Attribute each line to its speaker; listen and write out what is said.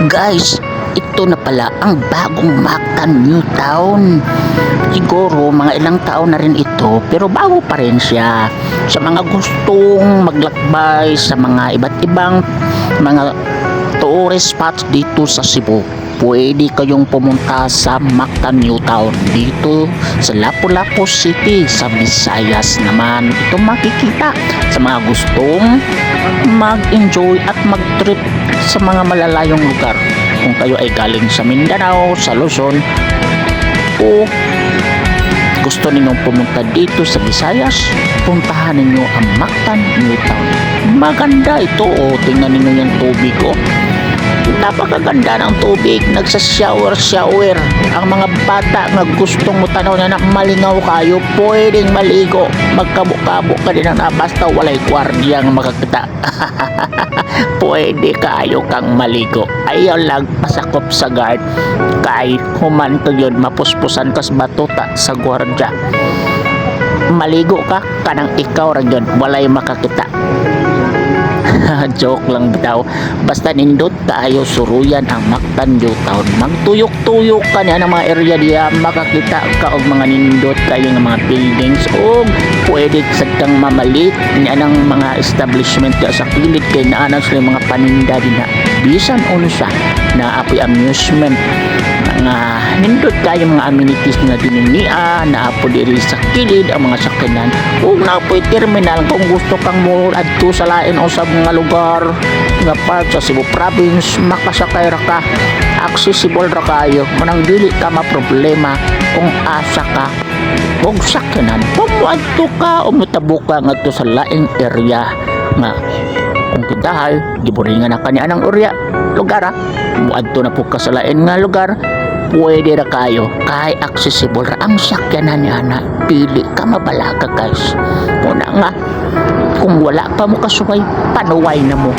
Speaker 1: Guys, ito na pala ang bagong Mactan New Town. Siguro mga ilang taon na rin ito pero bago pa rin siya. Sa mga gustong maglakbay sa mga iba't ibang mga tourist spots dito sa Cebu, pwede kayong pumunta sa Mactan New Town dito sa Lapu-Lapu City sa Visayas naman. Ito makikita sa mga gustong mag-enjoy at mag-trip sa mga malalayong lugar. Kung kayo ay galing sa Mindanao, sa Luzon, o gusto ninyong pumunta dito sa Visayas, puntahan ninyo ang Mactan New Town. Maganda ito, tingnan ninyo yung tubig, napakaganda ng tubig, nagsashower ang mga bata nga gustong mo tanaw na malingaw kayo, pwedeng maligo, magkabo-kabo ka din na basta walay gwardiya nga makakita. Pwede kayo kang maligo, ayaw lang pasakop sa guard kay human to yun, mapuspusan kas batuta sa gwardya. Maligo ka kanang ikaw ra yun, walay makakita. Joke lang bitaw, basta nindot kaayo suruyan ang Mactan New Town. Magtuyok-tuyok ka niya ng mga area diya, makakita ka og mga nindot kayo ng mga buildings, o pwede sadtang mamalit niya ng mga establishment ka sa kilid kay naanan sila mga paninda din na bisan uno siya na apoy amusement, mga nindot kayo mga amenities na dininian na apo diri sa kilid ang mga sakyanan, ug naapoy terminal kung gusto kang mo adto sa lain o sa mga lugar nga part sa Cebu Province, makasakay ra ka, accessible ra kayo, manang dili ka maproblema kung asa ka og sakyanan. Kung adto ka o motabok ka ngadto sa laing area nga kung kindahay giburingan na kanya ng area lugar, muadto na po ka sa lain nga lugar, pwede ra kayo kay accessible ra ang sakyanan niya na pili ka mabalaga guys. Muna nga kung wala pa mo kasuway, panuway na mo.